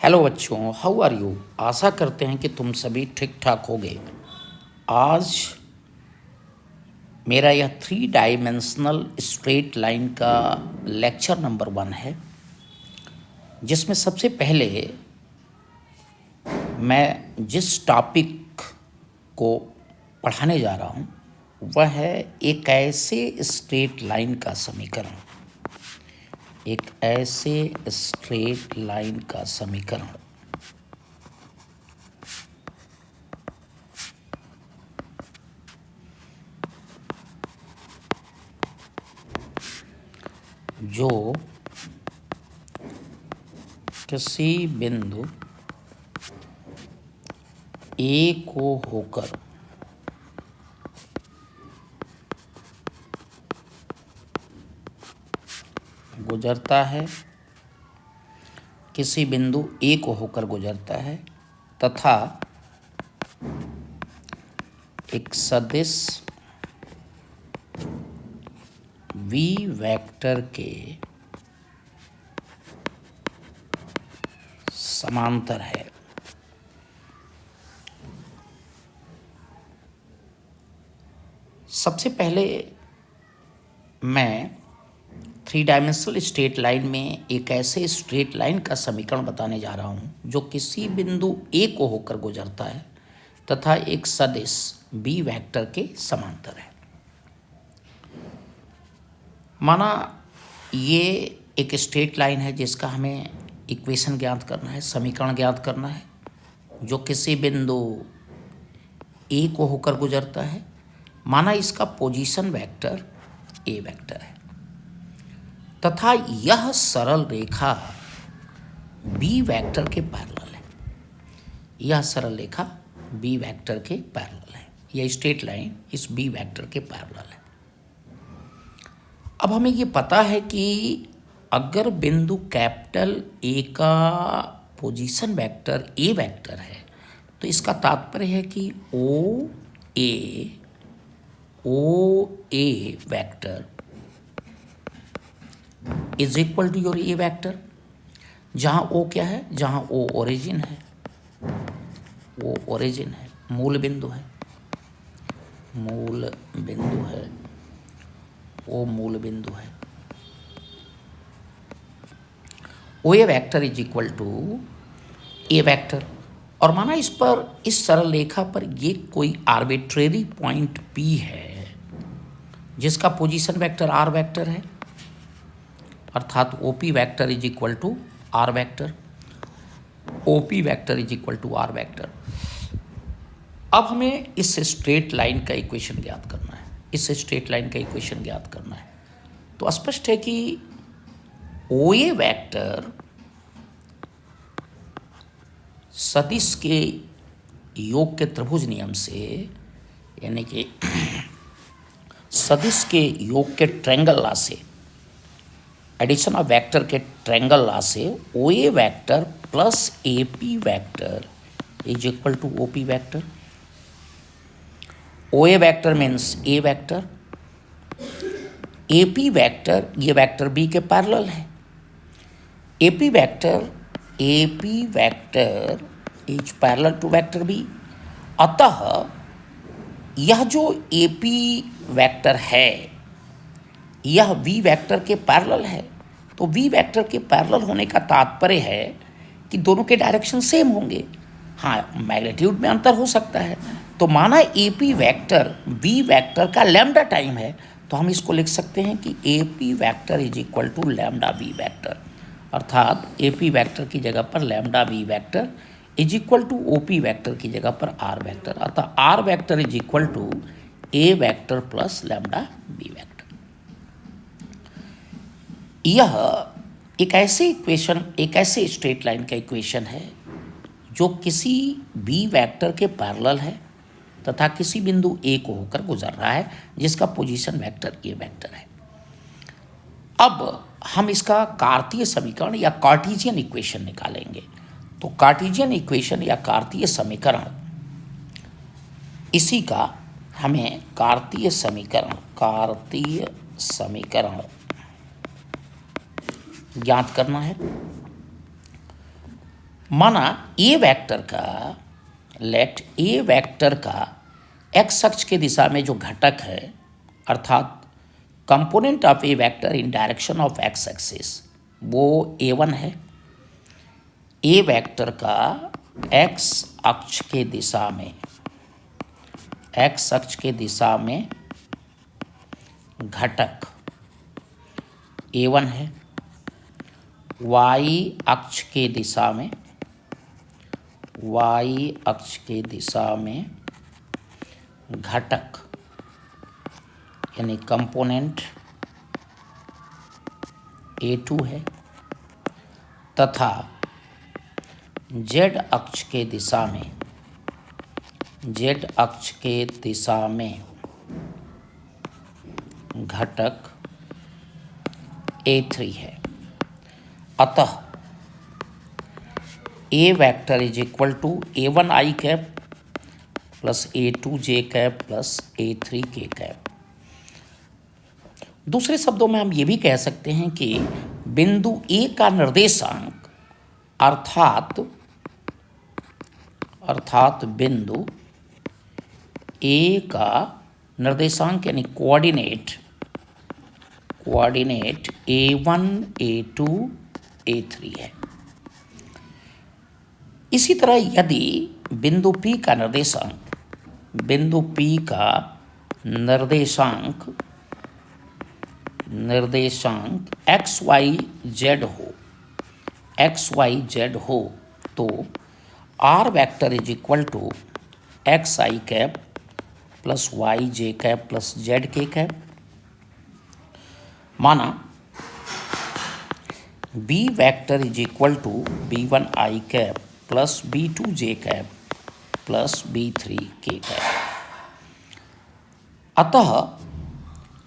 Hello बच्चों, how are you. आशा करते हैं कि तुम सभी ठीक ठाक होगे। आज मेरा यह 3 डायमेंशनल स्ट्रेट लाइन का लेक्चर नंबर 1 है, जिसमें सबसे पहले मैं जिस टॉपिक को पढ़ाने जा रहा हूँ वह है एक ऐसे स्ट्रेट लाइन का समीकरण। एक ऐसे स्ट्रेट लाइन का समीकरण जो किसी बिंदु ए को होकर गुजरता है, किसी बिंदु ए को होकर गुजरता है तथा एक सदिश v वेक्टर के समांतर है। सबसे पहले मैं 3 डायमेंशनल स्ट्रेट लाइन में एक ऐसे स्ट्रेट लाइन का समीकरण बताने जा रहा हूँ जो किसी बिंदु ए को होकर गुजरता है तथा एक सदिश b वेक्टर के समांतर है। माना ये एक स्ट्रेट लाइन है जिसका हमें इक्वेशन ज्ञात करना है, समीकरण ज्ञात करना है, जो किसी बिंदु ए को होकर गुजरता है। माना इसका पोजीशन वेक्टर ए वेक्टर है तथा यह सरल रेखा बी वेक्टर के पैरेलल है। यह सरल रेखा बी वेक्टर के पैरेलल है। यह स्ट्रेट लाइन इस बी वेक्टर के पैरेलल है। अब हमें ये पता है कि अगर बिंदु कैपिटल ए का पोजीशन वेक्टर ए वेक्टर है तो इसका तात्पर्य है कि O A vector is equal to your A vector, जहाँ ओ क्या है, जहाँ ओ ओरिजिन है, वो ओरिजिन है, मूल बिंदु है, मूल बिंदु है, वो मूल बिंदु है। O A vector is equal to A vector. और माना इस पर, इस सरल रेखा पर ये कोई आर्बिट्रेरी पॉइंट पी है जिसका पोजीशन वेक्टर आर वेक्टर है, अर्थात OP vector is equal to R vector. OP vector is equal to R vector. अब हमें इस स्ट्रेट लाइन का इक्वेशन ज्ञात करना है। इस स्ट्रेट लाइन का इक्वेशन ज्ञात करना है तो स्पष्ट है कि ओ ए वेक्टर सदिश के योग के त्रिभुज नियम से, यानी कि सदिश के योग के ट्रायंगल लॉ से, एडिशन ऑफ वेक्टर के ट्रायंगल लॉ से O A vector plus A P vector is equal to O P vector. O A vector means A vector, A P vector ये वेक्टर बी के parallel है। A P vector is parallel to vector B. अतः यह जो ए P vector है यह V vector के parallel है। तो वी वेक्टर के पैरेलल होने का तात्पर्य है कि दोनों के डायरेक्शन सेम होंगे। हाँ, मैग्नीट्यूड में अंतर हो सकता है। तो माना A P vector V vector का लैम्डा टाइम है तो हम इसको लिख सकते हैं कि A P vector is equal to lambda V vector, अर्थात ए पी वेक्टर की जगह पर lambda V vector is equal to O P vector की जगह पर आर वेक्टर, अर्थात R vector is equal to A vector plus lambda B vector. यह एक ऐसे इक्वेशन, एक ऐसे स्ट्रेट लाइन का इक्वेशन है जो किसी बी वेक्टर के पैरेलल है तथा किसी बिंदु ए को होकर गुजर रहा है जिसका पोजीशन वेक्टर ए वेक्टर है। अब हम इसका कार्तीय समीकरण या कार्टेशियन इक्वेशन निकालेंगे। तो कार्टेशियन इक्वेशन या कार्तीय समीकरण, इसी का हमें कार्तीय समीकरण ज्ञात करना है। माना ए वेक्टर का, लेट ए वेक्टर का एक्स अक्ष के दिशा में जो घटक है, अर्थात component of A vector in direction of x axis, वो a1 है। ए वेक्टर का एक्स अक्ष के दिशा में, एक्स अक्ष के दिशा में घटक a1 है। वाई अक्ष के दिशा में, वाई अक्ष के दिशा में घटक यानी कंपोनेंट a2 है, तथा जेड अक्ष के दिशा में, जेड अक्ष के दिशा में घटक a3 है। अतः A vector is equal to a1 I cap plus a2 J cap plus a3 K cap. दूसरे शब्दों में हम ये भी कह सकते हैं कि बिंदु ए का निर्देशांक अर्थात बिंदु ए का निर्देशांक यानी कोऑर्डिनेट a1 a2 a3 है। इसी तरह यदि बिंदु P का निर्देशांक xyz हो तो r vector is equal to x I cap plus y J cap plus z K cap. माना b vector is equal to b1 I cap plus b2 J cap plus b3 K cap. अतः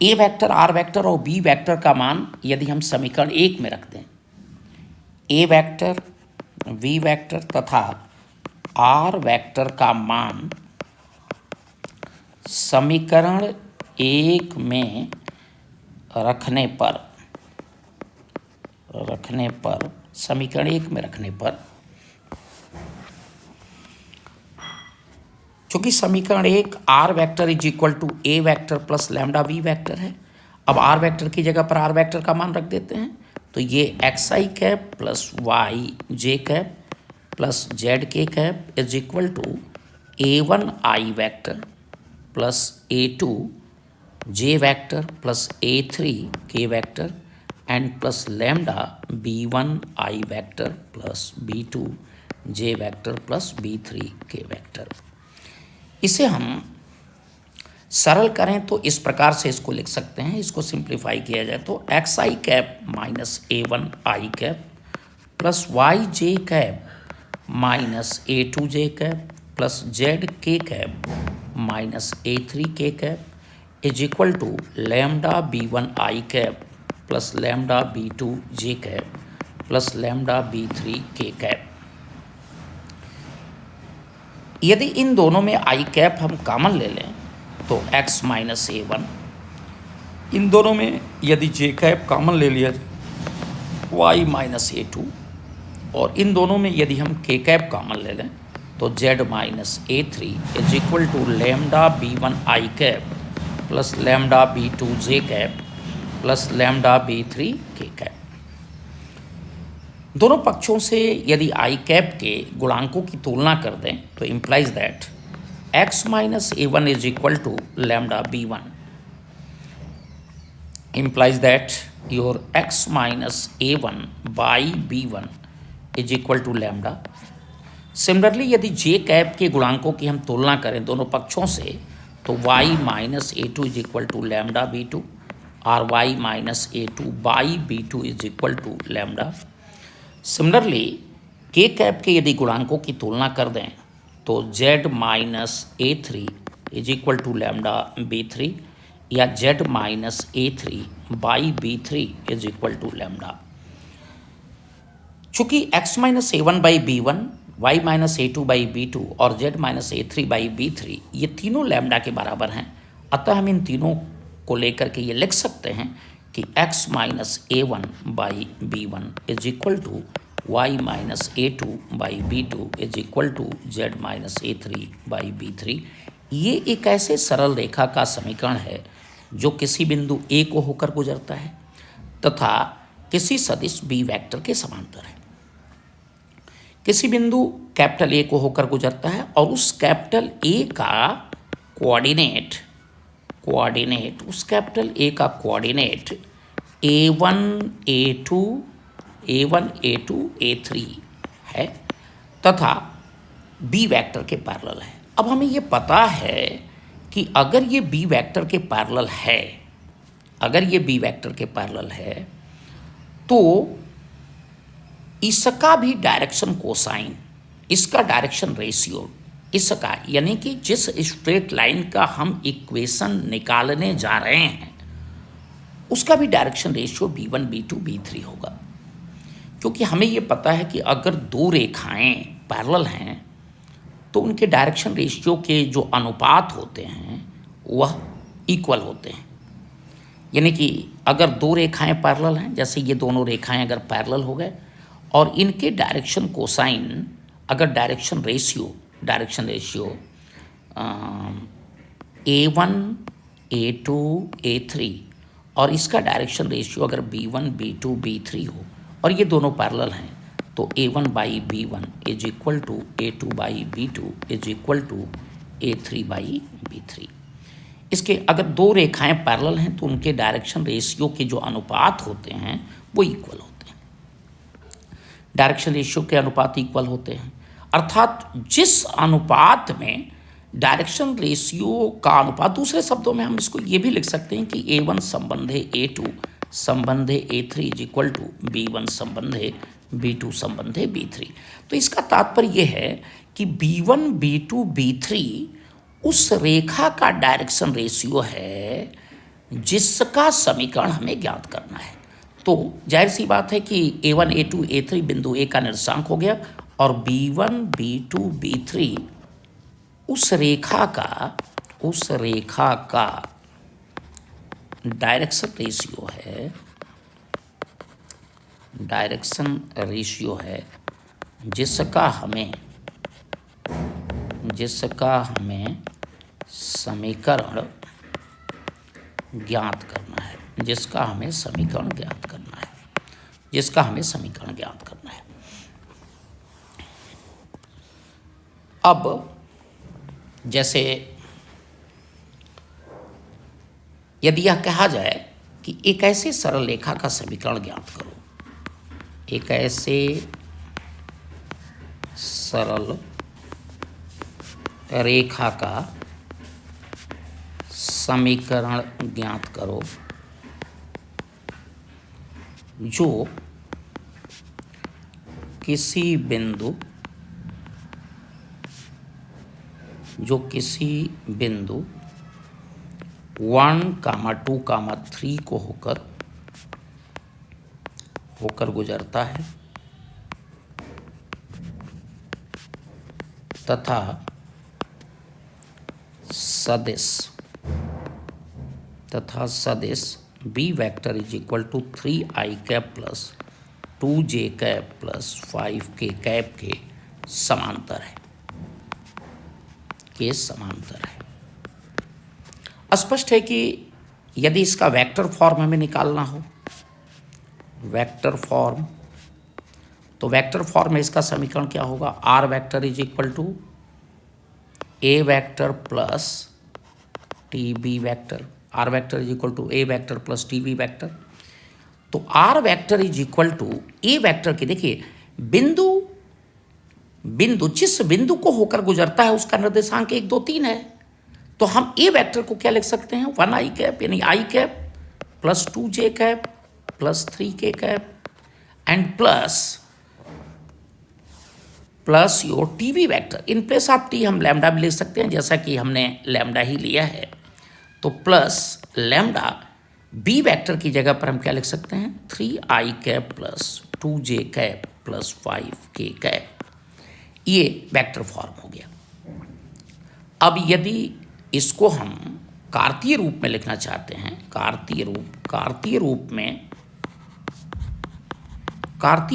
A vector, R vector और B vector का मान यदि हम समीकरण 1 में रख दें, ए वेक्टर, वी वेक्टर तथा आर वेक्टर का मान समीकरण 1 में रखने पर चूंकि समीकरण 1 R vector is equal to A vector plus lambda V vector है। अब आर वेक्टर की जगह पर आर वेक्टर का मान रख देते हैं, तो ये x I cap plus y J cap plus z K cap is equal to a1 I vector plus a2 J vector plus a3 K vector and plus lambda b1 I vector plus b2 J vector plus b3 K vector. इसे हम सरल करें तो इस प्रकार से इसको लिख सकते हैं। इसको सिंप्लीफाई किया जाए तो x I cap minus a1 I cap plus y J cap minus a2 J cap plus z K cap minus a3 K cap is equal to lambda b1 I cap plus lambda b2 J cap plus lambda b3 K cap. यदि इन दोनों में आई cap हम common ले लें तो x minus a1, इन दोनों में यदि जे कैप कॉमन ले लिया y माइनस a2, और इन दोनों में यदि हम के कैप कॉमन ले लें तो z minus a3 is equal to lambda b1 I cap plus lambda b2 J cap plus lambda b3 K cap. दोनों पक्षों से यदि आई कैप के गुणांकों की तुलना कर दें तो implies that x minus a1 is equal to lambda b1, implies that your x minus a1 by b1 is equal to lambda। Similarly यदि जे कैप के गुणांकों की हम तुलना करें दोनों पक्षों से तो y minus a2 is equal to lambda b2 और y minus a2 by b2 is equal to lambda. Similarly K cap के यदि गुणांकों की तुलना कर दें तो z minus a3 is equal to lambda b3 या z minus a3 by b3 is equal to lambda. चूँकि x minus a1 by b1, y minus a2 by b2 और z minus a3 by b3 ये तीनों lambda के बराबर हैं, अतः हम इन तीनों को लेकर के ये लिख सकते हैं कि x minus a1 by b1 is equal to y minus A2 by B2 is equal to Z minus A3 by B3। ये एक ऐसे सरल रेखा का समीकरण है जो किसी बिंदु A को होकर गुजरता है तथा किसी सदिश B वेक्टर के समांतर है। किसी बिंदु कैपिटल A को होकर गुजरता है और उस कैपिटल A का कोऑर्डिनेट उस कैपिटल A का कोऑर्डिनेट A1 A2 A3 है तथा B वेक्टर के पैरेलल है। अब हमें ये पता है कि अगर ये B वेक्टर के पैरेलल है, तो इसका भी डायरेक्शन कोसाइन, इसका डायरेक्शन रेशियो, इसका यानी कि जिस स्ट्रेट लाइन का हम इक्वेशन निकालने जा रहे हैं उसका भी direction ratio B1 B2 B3 होगा। क्योंकि हमें ये पता है कि अगर दो रेखाएं पैरेलल हैं तो उनके डायरेक्शन रेशियो के जो अनुपात होते हैं वह इक्वल होते हैं। यानी कि अगर दो रेखाएं पैरेलल हैं, जैसे ये दोनों रेखाएं अगर पैरेलल हो गए और इनके डायरेक्शन कोसाइन अगर direction ratio A1 A2 A3 और इसका डायरेक्शन रेशियो अगर B1 B2 B3 हो और ये दोनों पैरेलल हैं तो A1 by B1 is equal to A2 by B2 is equal to A3 by B3। इसके अगर दो रेखाएं पैरेलल हैं तो उनके डायरेक्शन रेशियो के जो अनुपात होते हैं वो इक्वल होते हैं। डायरेक्शन रेशियो के अनुपात इक्वल होते हैं, अर्थात जिस अनुपात में डायरेक्शन रेशियो का अनुपात, दूसरे शब्दों में हम इसको ये भी लिख सकते हैं कि A1 संबंधे A2 संबंधे A3 is equal to B1 संबंधे B2 संबंधे B3। तो इसका तात्पर्य यह है कि B1 B2 B3 उस रेखा का डायरेक्शन रेशियो है जिसका समीकरण हमें ज्ञात करना है। तो जाहिर सी बात है कि A1 A2 A3 बिंदु A का निर्देशांक हो गया और B1 B2 B3 उस रेखा का डायरेक्शन रेशियो है जिसका हमें समीकरण ज्ञात करना है। अब जैसे यदि यह कहा जाए कि एक ऐसे सरल रेखा का समीकरण ज्ञात करो, एक ऐसे सरल रेखा का समीकरण ज्ञात करो जो किसी बिंदु 1, 2, 3 को होकर गुजरता है तथा सदिश B vector is equal to 3i cap plus 2j cap plus 5k cap के समांतर है। स्पष्ट है कि यदि इसका वेक्टर फॉर्म हमें निकालना हो, तो वेक्टर फॉर्म में इसका समीकरण क्या होगा? R vector is equal to A vector plus TB vector. R vector is equal to A vector plus TB vector. तो R vector is equal to A vector की, देखिए बिंदु जिस बिंदु को होकर गुजरता है उसका निर्देशांक 1, 2, 3 है। तो हम A वेक्टर को क्या लिख सकते हैं? 1i कैप यानी i cap plus 2j cap plus 3k cap and plus your TB vector. In place of T हम लैम्डा भी ले सकते हैं, जैसा कि हमने लैम्डा ही लिया है। तो प्लस लैम्डा B वेक्टर की जगह पर हम क्या लिख सकते हैं? 3i cap plus 2j cap plus 5k cap. ये वेक्टर फॉर्म हो गया। अब यदि इसको हम कार्तीय रूप में लिखना चाहते हैं, कार्तीय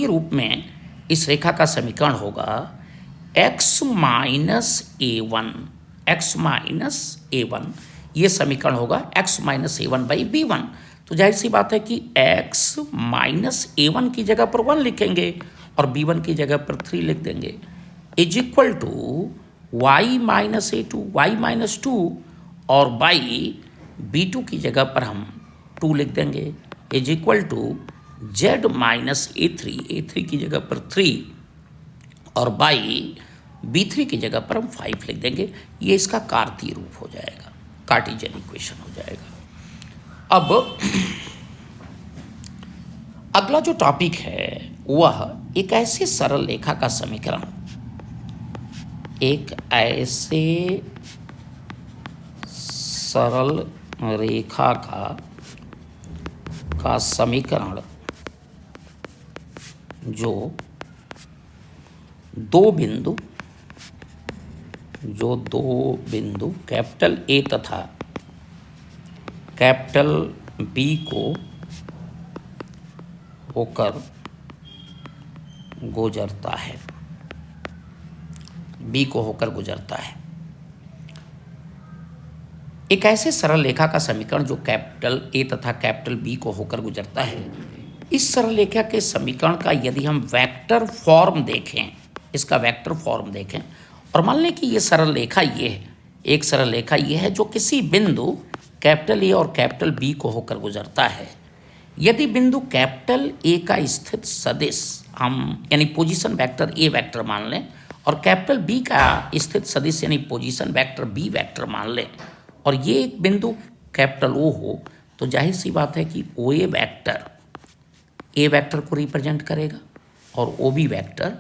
रूप में इस रेखा का समीकरण होगा x minus A1, x minus A1, ये समीकरण होगा x minus A1 by B1। तो जाहिर सी बात है कि x माइनस A1 की जगह पर 1 लिखेंगे और B1 की जगह पर 3 लिख देंगे, is equal to y minus A2, y minus 2, और बाई B2 की जगह पर हम 2 लिख देंगे, is equal to z minus A3, A3 की जगह पर 3, और बाई B3 की जगह पर हम 5 लिख देंगे। ये इसका कार्तीय रूप हो जाएगा, कार्टेशियन इक्वेशन हो जाएगा। अब अगला जो टॉपिक है वह एक ऐसे सरल रेखा का समीकरण, एक ऐसे सरल रेखा का समीकरण जो दो बिंदु कैपिटल ए तथा कैपिटल बी को होकर गुजरता है, बी को होकर गुजरता है। एक ऐसे सरल रेखा का समीकरण जो कैपिटल ए तथा कैपिटल बी को होकर गुजरता है। इस सरल रेखा के समीकरण का यदि हम वेक्टर फॉर्म देखें, इसका वेक्टर फॉर्म देखें, और मान लें कि ये सरल रेखा ये है, एक सरल रेखा ये है जो किसी बिंदु कैपिटल ए और कैपिटल बी को होकर गुजरता है। यदि बिंदु कैपिटल ए का स्थित सदिश हम यानी पोजीशन वेक्टर ए वेक्टर मान लें, और कैपिटल बी का स्थित सदिश यानी पोजीशन वेक्टर बी वेक्टर मान लें, और ये एक बिंदु कैपिटल ओ हो, तो जाहिर सी बात है कि ओ ए वेक्टर को रिप्रेजेंट करेगा और O B vector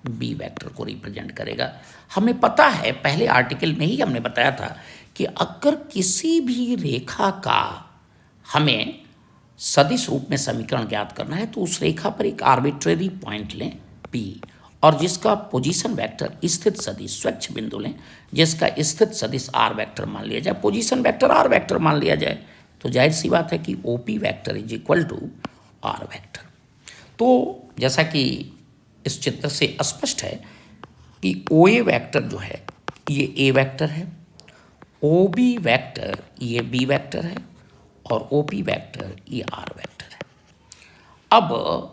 B vector को रिप्रेजेंट करेगा। हमें पता है, पहले आर्टिकल में ही हमने बताया था कि अगर किसी भी रेखा का हमें सदिश रूप में समीकरण ज्ञात करना है तो उस रेखा पर एक आर्बिट्रेरी पॉइंट लें P, और जिसका पोजीशन वेक्टर स्थित सदिश स्वच्छ बिंदु लें जिसका स्थित सदिश आर वेक्टर मान लिया जाए, पोजीशन वेक्टर आर वेक्टर मान लिया जाए, तो जाहिर सी बात है कि OP vector is equal to R vector. तो जैसा कि इस चित्र से स्पष्ट है कि OA वेक्टर जो है ये A वेक्टर है, OB वेक्टर ये B वेक्टर है, और OP वेक्टर ये R वेक्टर है। अब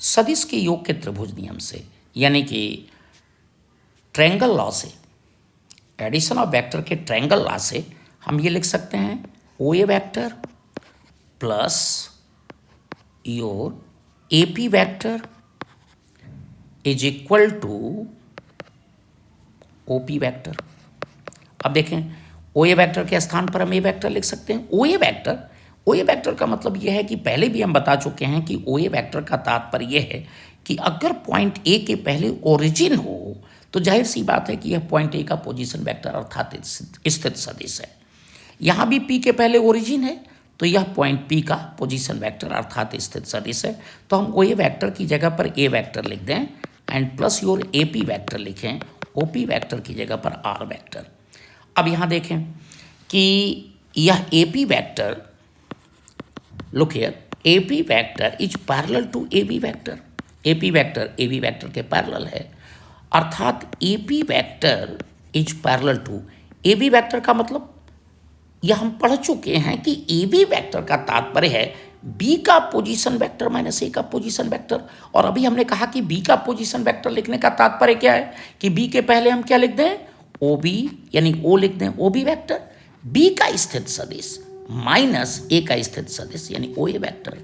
सदिश के योग के त्रिभुज नियम से यानी कि ट्रायंगल लॉ से, एडिशन ऑफ वेक्टर के ट्रायंगल लॉ से हम ये लिख सकते हैं OA vector plus your AP vector is equal to OP vector. अब देखें OA वेक्टर के स्थान पर हम A वेक्टर लिख सकते हैं। OA वेक्टर का मतलब यह है कि पहले भी हम बता चुके हैं कि OA वेक्टर का तात्पर्य यह है कि अगर पॉइंट A के पहले ओरिजिन हो तो जाहिर सी बात है कि यह पॉइंट A का पोजीशन वेक्टर अर्थात स्थित सदिश है। यहाँ भी P के पहले ओरिजिन है तो यह पॉइंट P का पोजीशन वेक्टर अर्थात स्थित सदिश है। तो हम OA वेक्टर की जगह पर A वेक्टर लिख दें and plus your AP vector लिखें OP वेक्टर की जगह पर R वेक्टर। अब यहाँ देखें कि यह AP vector, look here, AP vector is parallel to AB vector. AP vector AB vector के पैरेलल है, अर्थात AP vector is parallel to AB vector का मतलब यह हम पढ़ चुके हैं कि AB वेक्टर का तात्पर्य है B का पोजीशन वेक्टर माइनस A का पोजीशन वेक्टर। और अभी हमने कहा कि B का पोजीशन वेक्टर लिखने का तात्पर्य क्या है कि B के पहले हम क्या लिख दें, OB यानी O लिख दें OB वेक्टर, B का स्थित सदिश माइनस A का स्थित सदिश यानी OA वेक्टर।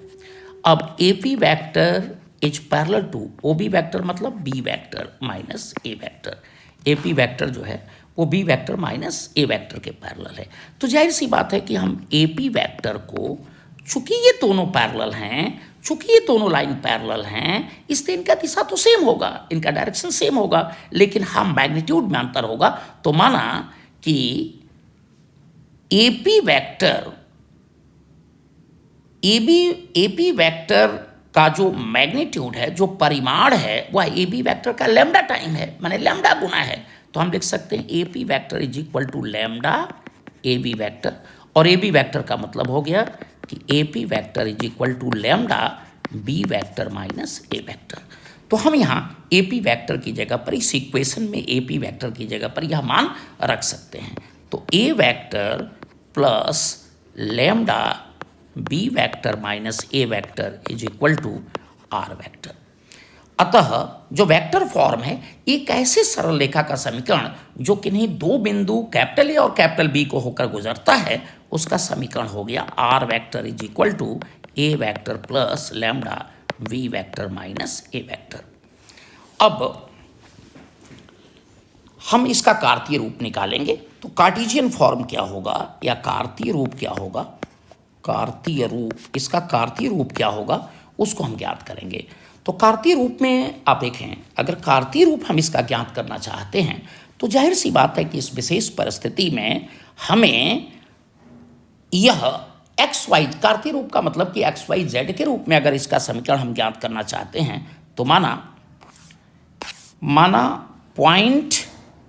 अब AP vector is parallel to OB vector मतलब B vector minus A vector. AP vector जो है वो B vector minus A vector के पैरेलल है। तो जाहिर सी बात है कि हम AP वेक्टर को, चूंकि ये दोनों पैरेलल हैं, चूंकि ये दोनों लाइन पैरेलल हैं, इसलिए इनका दिशा तो सेम होगा, इनका डायरेक्शन सेम होगा, लेकिन हम मैग्नीट्यूड में अंतर होगा। तो माना कि AP वेक्टर का जो मैग्नीट्यूड है, जो परिमाण है, वह AB वेक्टर का लैम्डा टाइम है, माने लैम्डा गुना है। तो हम लिख सकते हैं AP vector is equal to lambda AB vector, और AB वेक्टर का मतलब हो गया कि AP vector is equal to lambda B vector minus A vector. तो हम यहाँ ए पी वैक्टर की जगह पर, इस इक्वेशन में ए पी वैक्टर की जगह पर यह मान रख सकते हैं। तो A vector plus lambda B vector minus A vector is equal to R vector. अतः जो वेक्टर फॉर्म है, एक ऐसे सरल रेखा का समीकरण जो किन्हीं दो बिंदु कैपिटल ए और कैपिटल बी को होकर गुजरता है, उसका समीकरण हो गया R vector is equal to A vector plus lambda V vector minus A vector. अब हम इसका कार्तीय रूप निकालेंगे। तो कार्टेशियन फॉर्म क्या होगा या कार्तीय रूप क्या होगा, कार्तीय रूप, इसका कार्तीय रूप क्या होगा उसको हम ज्ञात करेंगे। तो कार्तीय रूप में आप देखें, अगर कार्तीय रूप हम इसका ज्ञात करना चाहते हैं तो जाहिर सी बात है कि इस विशेष परिस्थिति में हमें यह एक्स वाई, कार्तीय रूप का मतलब कि एक्स वाई जेड के रूप में अगर इसका समीकरण हम ज्ञात करना चाहते हैं तो माना पॉइंट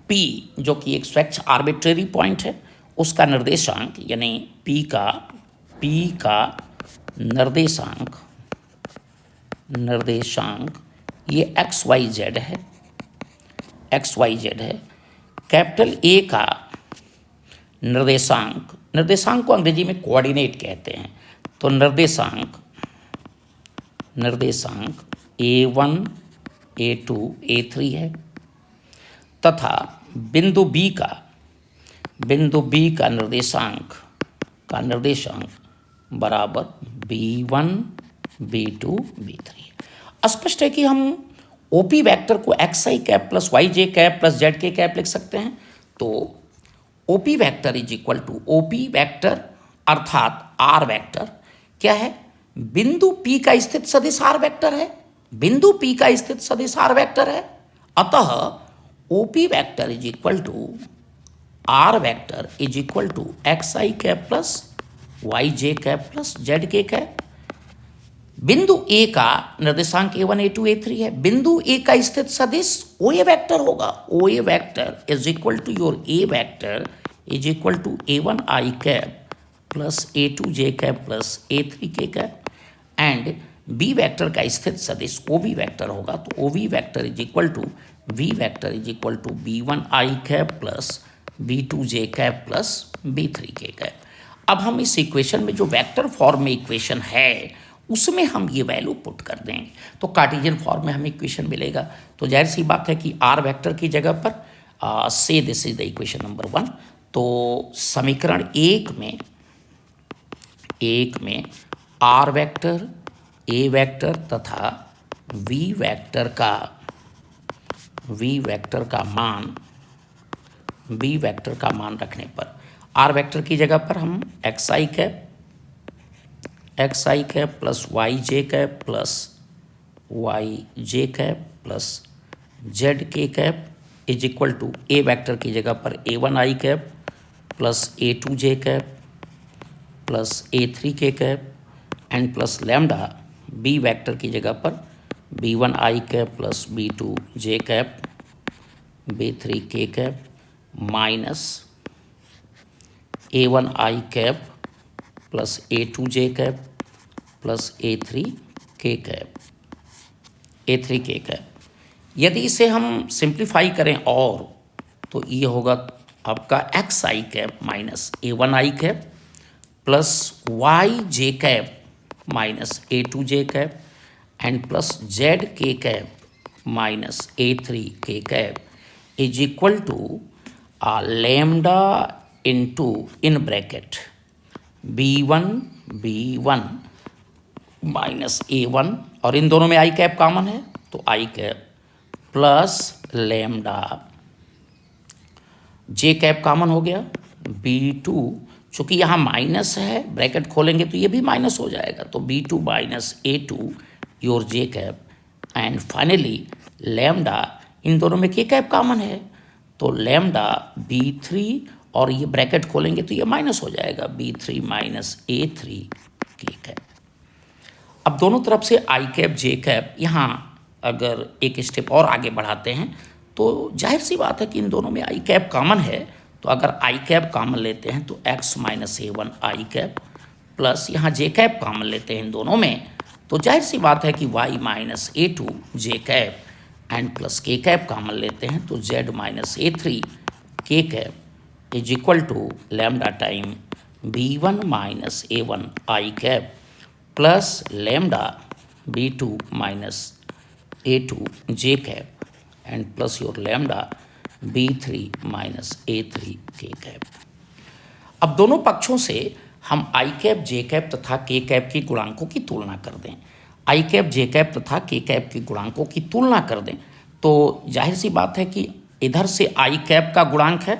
P जो कि एक स्वच्छ आर्बिट्रेरी पॉइंट है, उसका निर्देशांक यानी P का निर्देशांक ये एक्स वाई जेड है, कैपिटल ए का निर्देशांक को अंग्रेजी में कोऑर्डिनेट कहते हैं। तो निर्देशांक A1 A2 A3 है, तथा बिंदु B का निर्देशांक बराबर B1 B2 B3। स्पष्ट है कि हम OP वेक्टर को XI cap plus YJ cap plus ZK cap लिख सकते हैं। तो OP vector is equal to OP vector अर्थात R वेक्टर क्या है, बिंदु P का स्थित सदिश R वेक्टर है, अतः OP vector is equal to R vector is equal to XI cap plus YJ cap plus ZK cap. बिंदु A का निर्देशांक A1 A2 A3 है, बिंदु A का स्थित सदिश OA वेक्टर होगा, OA vector is equal to your A vector is equal to A1 I cap plus A2 J cap plus A3 K cap, and B vector का स्थित सदिश OB vector होगा, तो OB vector is equal to V vector is equal to B1 I cap plus B2 J cap plus B3 K cap. अब हम इस equation में जो वेक्टर फॉर्म में इक्वेशन है उसमें हम ये वैल्यू पुट कर देंगे, तो कार्टेशियन फॉर्म में हमें इक्वेशन मिलेगा। तो जाहिर सी बात है कि आर वेक्टर की जगह पर से this is the equation number 1। तो समीकरण एक में आर वेक्टर, ए वेक्टर तथा वी वेक्टर का मान रखने पर आर वेक्टर की जगह पर हम XI cap plus YJ cap plus YJ cap plus ZK cap is equal to A vector की जगह पर A1 I cap plus A2 J cap plus A3 K cap and plus lambda B vector की जगह पर B1 I cap plus B2 J cap B3 K cap minus A1 I cap plus A2 J cap plus A3 K cap. यदि इसे हम simplify करें और तो ये होगा आपका XI cap minus A1 I cap plus YJ cap minus A2 J cap and plus ZK cap minus A3 K cap is equal to lambda into in bracket B1 minus A1 और इन दोनों में I cap common है तो I cap plus lambda J cap common हो गया, B2 चूँकि यहाँ minus है ब्रैकेट खोलेंगे तो ये भी माइनस हो जाएगा, तो B2 minus A2 your J cap and finally lambda, इन दोनों में K कैप कॉमन है तो लैम्डा B3 और ये ब्रैकेट खोलेंगे तो ये माइनस हो जाएगा, B3 minus A3 K cap. अब दोनों तरफ से I कैप J कैप, यहाँ अगर एक स्टेप और आगे बढ़ाते हैं तो जाहिर सी बात है कि इन दोनों में I कैप कॉमन है, तो अगर I कैप कॉमन लेते हैं तो X minus A1 I cap plus यहाँ J कैप कॉमन लेते हैं इन दोनों में तो जाहिर सी बात है कि y minus A two J cap and plus K cap common लेते हैं तो z minus A three K cap is equal to lambda time b1 minus a1 I cap plus lambda b2 minus a2 J cap and plus your lambda b3 minus a3 K cap. अब दोनों पक्षों से हम आई cap जे cap तथा के cap की गुणांकों की तुलना कर दें। आई कैप जे कैप तथा के कैप की गुणांकों की तुलना कर दें तो जाहिर सी बात है कि इधर से आई कैप का गुणांक है,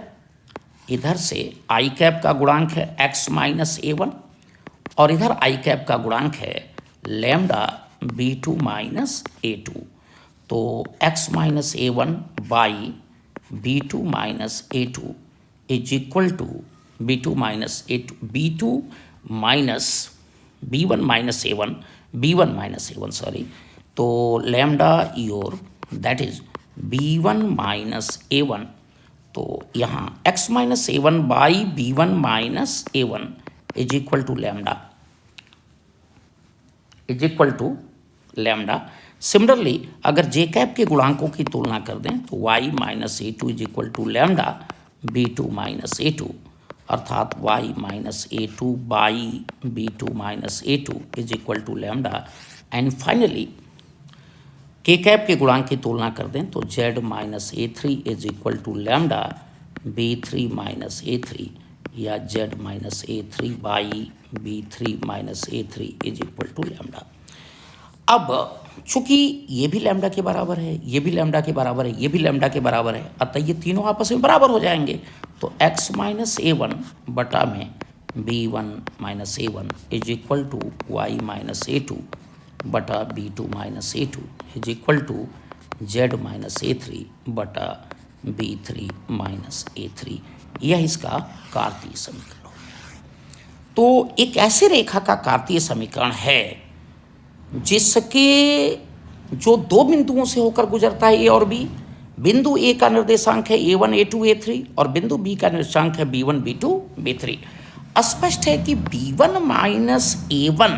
इधर से आई कैप का गुणांक है x माइनस a1 और इधर आई कैप का गुणांक है लैम्डा b2 माइनस a2। तो x minus a1 by b2 minus a2 is equal to b2 minus a2 b2 minus b1 minus a1 b1 minus a1 sorry, तो lambda your that is b1 minus a1। तो यहाँ x minus a1 by b1 minus a1 is equal to lambda similarly अगर J cap के गुणांकों की तुलना कर दें तो y minus a2 is equal to lambda b2 minus a2 अर्थात y minus a2 by b2 minus a2 is equal to lambda. And finally K cap के गुणांक की तुलना कर दें तो z minus a3 is equal to lambda b3 minus a3 या z minus a3 by b3 minus a3 is equal to lambda. अब चूंकि ये भी लैम्डा के बराबर है, ये भी लैम्डा के बराबर है, ये भी लैम्डा के बराबर है, अतः ये तीनों आपस में बराबर हो जाएंगे। तो x माइनस a1 बटा में b1 minus a1 is equal to y minus a2 बटा b2 minus a2 is equal to z minus a3 बटा b3 माइनस a3। यह इसका कार्तीय समीकरण हो। तो एक ऐसी रेखा का कार्तीय समीकरण है जिसके जो दो बिंदुओं से होकर गुजरता है ए और बी। बिंदु ए का निर्देशांक है a1 a2 a3 और बिंदु बी का निर्देशांक है b1 b2 b3। स्पष्ट है कि b1 माइनस a1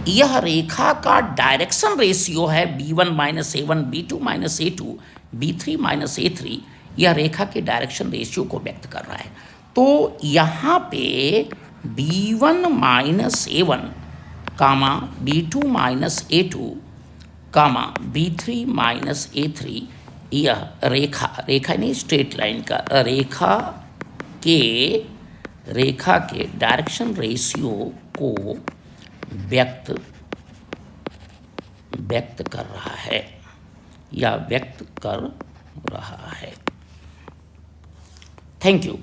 यह रेखा का डायरेक्शन रेशियो है b1 minus a1 b2 minus a2 b3 minus a3, यह रेखा के डायरेक्शन रेशियो को व्यक्त कर रहा है। तो यहाँ पे b1 माइनस a1 कामा b2 माइनस a2 कामा b3 माइनस a3, यह रेखा नहीं स्ट्रेट लाइन का रेखा के डायरेक्शन रेशियो को व्यक्त कर रहा है या व्यक्त कर रहा है। Thank you.